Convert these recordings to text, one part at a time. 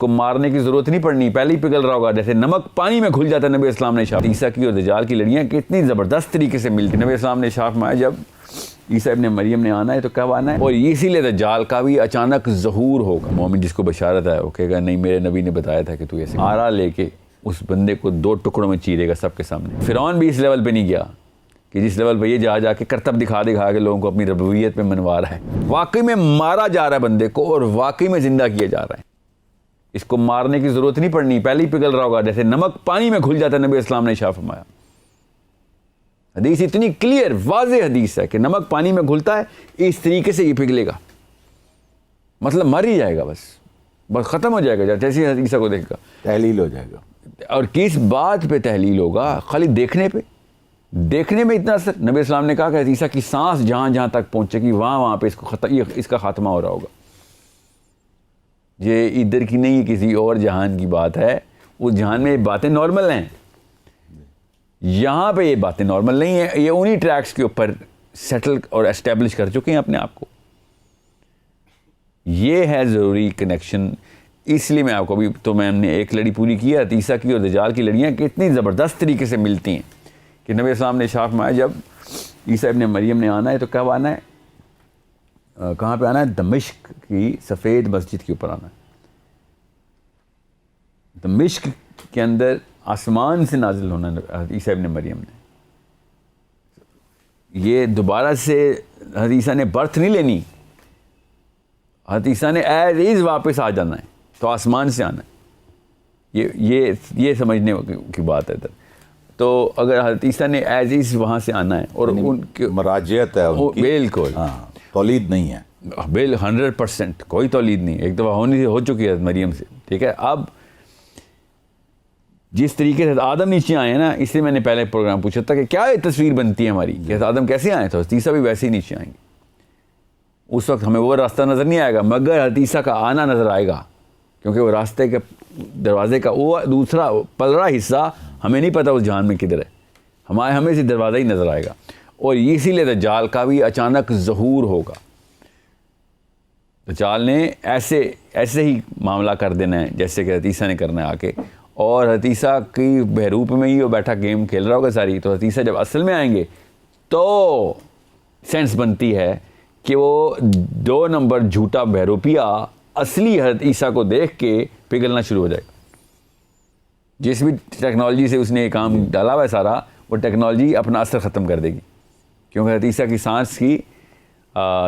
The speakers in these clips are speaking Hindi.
को मारने की जरूरत नहीं पड़नी, पहले ही पिघल रहा होगा, जैसे नमक पानी में घुल जाता है। नबी इस्लाम ने शाफ ईसा की और दज्जाल की लड़ियाँ कितनी ज़बरदस्त तरीके से मिलती। नबी इस्लाम ने शाफ माया जब ईसा इब्न मरियम ने आना है तो कब आना है, और इसीलिए दज्जाल का भी अचानक ज़हूर होगा। मोमिन जिसको बशारत है वो कहेगा नहीं मेरे नबी ने बताया था कि तू ऐसे आरा लेके उस बंदे को 2 टुकड़ों में चीरेगा सबके सामने। फिरौन भी इस लेवल पे नहीं गया कि जिस लेवल पे ये जा जाके करतब दिखा के लोगों को अपनी रबूबियत पे मनवा रहा है। वाकई में मारा जा रहा है बंदे को और वाकई में जिंदा किया जा रहा है। इसको मारने की जरूरत नहीं पड़नी, पहले ही पिघल रहा होगा, जैसे नमक पानी में घुल जाता है। नबी इस्लाम ने शाह फरमाया। हदीस इतनी क्लियर वाज़ेह हदीस है कि नमक पानी में घुलता है, इस तरीके से ये पिघलेगा, मतलब मर ही जाएगा, बस ख़त्म हो जाएगा। जैसे ही ईसा को देखेगा तहलील हो जाएगा। और किस बात पे तहलील होगा? खाली देखने पे, देखने में इतना असर। नबी इस्लाम ने कहा कि ईसा की सांस जहाँ जहाँ तक पहुँचेगी वहाँ पे इसका खात्मा हो रहा होगा। ये इधर की नहीं, किसी और जहान की बात है। उस जहान में ये बातें नॉर्मल हैं, यहाँ पे ये बातें नॉर्मल नहीं है। ये उन्हीं ट्रैक्स के ऊपर सेटल और एस्टेब्लिश कर चुके हैं अपने आप को। ये है ज़रूरी कनेक्शन। इसलिए मैं आपको अभी तो मैंने एक लड़ी पूरी की है, ईसा की और दज्जाल की लड़ियाँ कितनी ज़बरदस्त तरीके से मिलती हैं कि नबी इस्लाम ने शाफ माया जब ईसा इब्न मरियम ने आना है तो कब आना है, कहाँ पे आना है? दमिश्क की सफ़ेद मस्जिद के ऊपर आना है। दमिश्क के अंदर आसमान से नाजिल होना है ईसा इब्न मरियम ने। ये दोबारा से हज़रत ईसा ने बर्थ नहीं लेनी, हज़रत ईसा ने एज इज़ वापस आ जाना है, तो आसमान से आना है। ये समझने की बात है इधर। तो अगर हज़रत ईसा ने एज इज़ वहाँ से आना है और उनकी मराजियत है उनकी, बिल्कुल हाँ, तौलीद नहीं है, 100% कोई तौलीद नहीं। एक दफ़ा हो चुकी है मरियम से, ठीक है। अब जिस तरीके से आदम नीचे आए हैं ना, इसलिए मैंने पहले प्रोग्राम पूछा था कि क्या ये तस्वीर बनती है हमारी कि आदम कैसे आए थे, ईसा भी वैसे ही नीचे आएंगे। उस वक्त हमें वो रास्ता नज़र नहीं आएगा, मगर ईसा का आना नज़र आएगा, क्योंकि वो रास्ते के दरवाजे का वो दूसरा पलरा हिस्सा हमें नहीं पता उस जहान में किधर है। हमें से दरवाज़ा ही नज़र आएगा। और इसीलिए दज्जाल का भी अचानक ज़हूर होगा। दज्जाल ने ऐसे ही मामला कर देना है जैसे कि हज़रत ईसा ने करना है आके, और हज़रत ईसा की बहरूप में ही वो बैठा गेम खेल रहा होगा सारी। तो हज़रत ईसा जब असल में आएंगे तो सेंस बनती है कि वो 2 नंबर झूठा बहरूपिया असली हज़रत ईसा को देख के पिघलना शुरू हो जाएगा। जिस भी टेक्नोलॉजी से उसने ये काम डाला हुआ है सारा, वो टेक्नोलॉजी अपना असर ख़त्म कर देगी, क्योंकि हज़रत ईसा की सांस की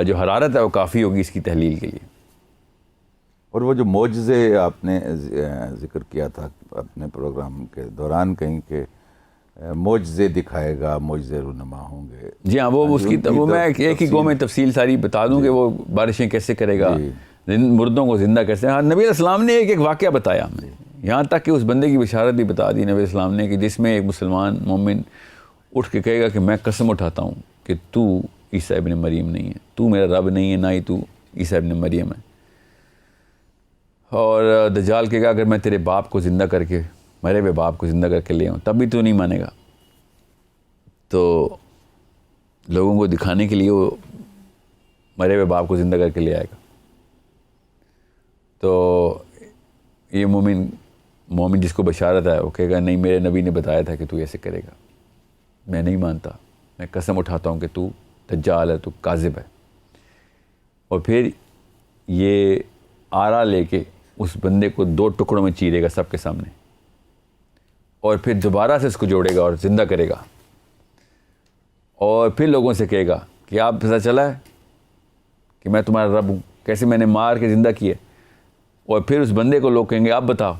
जो हरारत है वो काफ़ी होगी इसकी तहलील के लिए। और वो जो मोजज़े आपने ज़िक्र किया था अपने प्रोग्राम के दौरान, कहीं के मोजज़े दिखाएगा, मोजज़े रूनमा होंगे। जी हाँ, वो उसकी वो मैं एक ही गो में तफसील सारी बता दूँ कि वो बारिशें कैसे करेगा, मुर्दों को ज़िंदा कैसे। हाँ, नबी इस्लाम ने एक वाक़या बताया हमें, यहाँ तक कि उस बंदे की बशारत भी बता दी नबी इस्लाम ने कि जिसमें एक मुसलमान मोमिन उठ के कहेगा कि मैं कसम उठाता हूँ कि तू ईसा इब्न मरियम नहीं है, तू मेरा रब नहीं है, ना ही तू ईसा इब्न मरियम है। और दज्जाल कहेगा अगर मैं तेरे बाप को ज़िंदा करके, मरे हुए बाप को ज़िंदा करके ले आऊँ तब भी तू नहीं मानेगा। तो लोगों को दिखाने के लिए वो मरे हुए बाप को ज़िंदा करके ले आएगा। तो ये मोमिन जिसको बशारत है वो कहेगा नहीं मेरे नबी ने बताया था कि तू ऐसे करेगा, मैं नहीं मानता, मैं कसम उठाता हूँ कि तू दज्जाल है, तू काज़िब है। और फिर ये आरा लेके उस बंदे को 2 टुकड़ों में चीरेगा सबके सामने, और फिर दोबारा से उसको जोड़ेगा और ज़िंदा करेगा। और फिर लोगों से कहेगा कि आप पता चला है कि मैं तुम्हारा रब हूँ, कैसे मैंने मार के ज़िंदा किया। और फिर उस बंदे को लोग कहेंगे अब बताओ,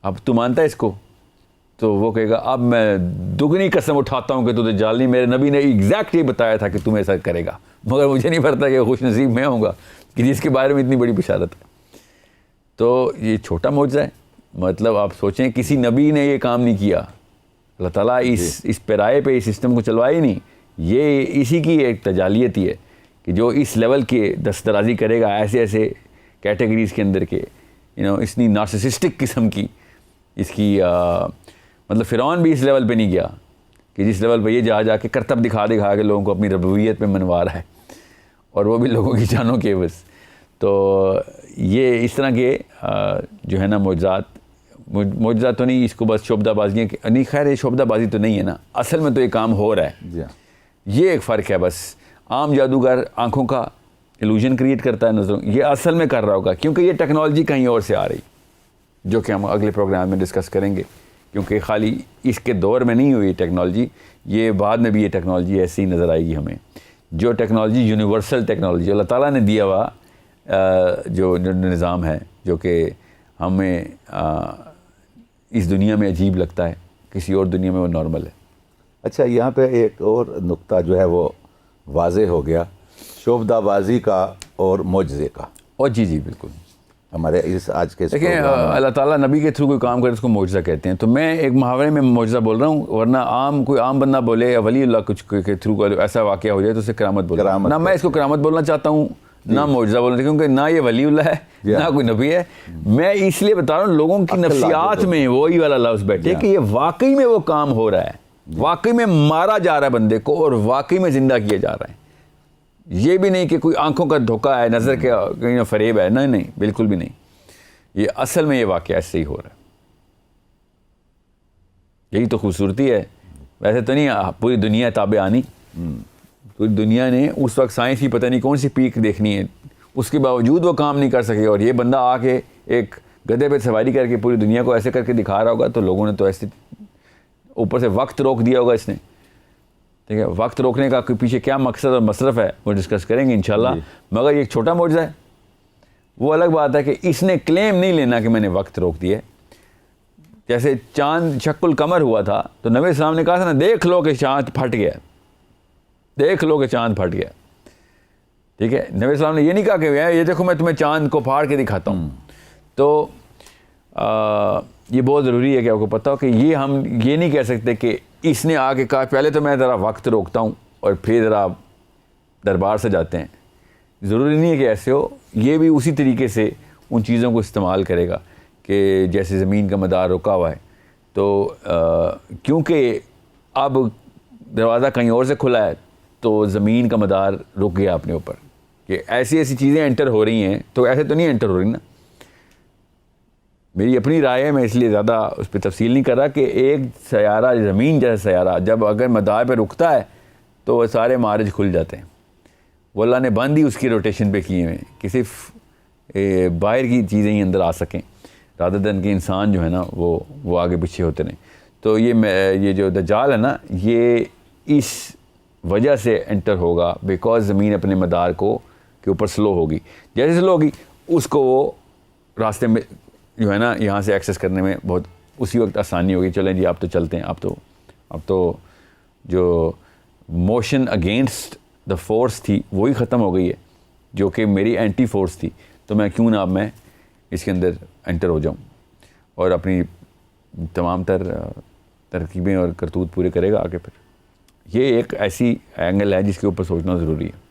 अब तू मानता है इसको? तो वो कहेगा अब मैं दुगनी कसम उठाता हूँ कि तू दज्जाल नहीं, मेरे नबी ने एग्जैक्ट ये बताया था कि तुम ऐसा करेगा, मगर मुझे नहीं पता कि खुश नसीब मैं होऊंगा कि जिसके बारे में इतनी बड़ी बशारत है। तो ये छोटा मौजज़ा है, मतलब आप सोचें किसी नबी ने ये काम नहीं किया, अल्लाह ताला इस पैराए पे इस सिस्टम को चलवाया ही नहीं। ये इसी की एक तजालियत ही है कि जो इस लेवल के दस्तराजी करेगा ऐसे कैटेगरीज़ के अंदर के इतनी नार्सिसिस्टिक किस्म की इसकी मतलब फ़िरौन भी इस लेवल पे नहीं गया कि जिस लेवल पे ये जा जाके करतब दिखा के लोगों को अपनी रबूबियत पे मनवा रहा है, और वो भी लोगों की जानों के बस। तो ये इस तरह के जो है ना मोजज़ात तो नहीं, इसको बस शोबदाबाजी नहीं, खैर ये शोबदाबाजी तो नहीं है ना, असल में तो ये काम हो रहा है। जी हाँ। ये एक फ़र्क है बस। आम जादूगर आंखों का इल्यूजन क्रिएट करता है नज़रों, ये असल में कर रहा होगा, क्योंकि ये टेक्नोलॉजी कहीं और से आ रही, जो कि हम अगले प्रोग्राम में डिस्कस करेंगे, क्योंकि खाली इसके दौर में नहीं हुई टेक्नोलॉजी, ये बाद में भी ये टेक्नोलॉजी ऐसी ही नज़र आएगी हमें। जो टेक्नोलॉजी यूनिवर्सल टेक्नोलॉजी अल्लाह ताला ने दिया हुआ जो निज़ाम है, जो कि हमें इस दुनिया में अजीब लगता है, किसी और दुनिया में वो नॉर्मल है। अच्छा, यहाँ पे एक और नुक्ता जो है वो वाज़े हो गया, शोबदाबाजी का और मोजज़े का। और जी बिल्कुल, हमारे इस आज के देखिए अल्लाह ताला नबी के थ्रू कोई काम करे उसको मोजज़ा कहते हैं। तो मैं एक मुहावरे में मोजज़ा बोल रहा हूँ, वरना कोई आम बंदा बोले या वली अल्लाह कुछ के थ्रू ऐसा वाक़या हो जाए तो उसे करामत बोल ना। मैं इसको करामत बोलना चाहता हूँ, ना मोजज़ा बोलना, क्योंकि ना ये वलीउल्लाह है ना कोई नबी है। मैं इसलिए बता रहा हूँ लोगों की नफ्सियात में वही वाला लफ्ज़ बैठे कि ये वाकई में वो काम हो रहा है, वाकई में मारा जा रहा है बंदे को और वाकई में ज़िंदा किया जा रहा है। ये भी नहीं कि कोई आंखों का धोखा है, नज़र के कहीं फरेब है, नहीं, बिल्कुल भी नहीं। ये असल में ये वाक़या ऐसे ही हो रहा है। यही तो खूबसूरती है। वैसे तो नहीं पूरी दुनिया ताबे आनी, पूरी दुनिया ने उस वक्त साइंस की पता नहीं कौन सी पीक देखनी है, उसके बावजूद वो काम नहीं कर सके, और ये बंदा आके एक गधे पे सवारी करके पूरी दुनिया को ऐसे करके दिखा रहा होगा, तो लोगों ने तो ऐसे ऊपर से वक्त रोक दिया होगा इसने। ठीक है, वक्त रोकने का पीछे क्या मकसद और मसरफ़ है वो डिस्कस करेंगे इंशाल्लाह। मगर ये एक छोटा मोजज़ा है, वो अलग बात है कि इसने क्लेम नहीं लेना कि मैंने वक्त रोक दिया। जैसे चांद शक्ल कमर हुआ था तो नबी सल्लल्लाहु अलैहि वसल्लम ने कहा था ना, देख लो कि चांद फट गया, देख लो कि चांद फट गया। ठीक है, नबी सल्लल्लाहु अलैहि वसल्लम ने ये नहीं कहा कि ये देखो मैं तुम्हें चांद को फाड़ के दिखाता हूँ। तो ये बहुत ज़रूरी है कि आपको पता हो कि ये हम ये नहीं कह सकते कि इसने आके कहा पहले तो मैं ज़रा वक्त रोकता हूँ और फिर ज़रा दरबार से जाते हैं। ज़रूरी नहीं है कि ऐसे हो, ये भी उसी तरीके से उन चीज़ों को इस्तेमाल करेगा कि जैसे ज़मीन का मदार रुका हुआ है, तो क्योंकि अब दरवाज़ा कहीं और से खुला है तो ज़मीन का मदार रुक गया अपने ऊपर, कि ऐसी ऐसी चीज़ें एंटर हो रही हैं, तो ऐसे तो नहीं एंटर हो रही ना। मेरी अपनी राय है, मैं इसलिए ज़्यादा उस पर तफसील नहीं कर रहा कि एक सयारा, ज़मीन जैसा सयारा जब अगर मदार पे रुकता है तो वह सारे मार्ज खुल जाते हैं। वो अल्लाह ने बंद ही उसकी रोटेशन पे किए हुए कि सिर्फ बाहर की चीज़ें ही अंदर आ सकें, रादर देन के इंसान जो है ना वो आगे पीछे होते रहें। तो ये जो दज्जाल है ना, ये इस वजह से एंटर होगा बिकॉज ज़मीन अपने मदार के ऊपर स्लो होगी। जैसे स्लो होगी उसको वो रास्ते में जो है ना यहाँ से एक्सेस करने में बहुत उसी वक्त आसानी होगी। चलें जी, आप तो चलते हैं। अब तो जो मोशन अगेंस्ट द फोर्स थी वही ख़त्म हो गई है, जो कि मेरी एंटी फोर्स थी। तो मैं क्यों ना अब मैं इसके अंदर एंटर हो जाऊं और अपनी तमाम तरकीबें और करतूत पूरे करेगा आगे। फिर ये एक ऐसी एंगल है जिसके ऊपर सोचना ज़रूरी है।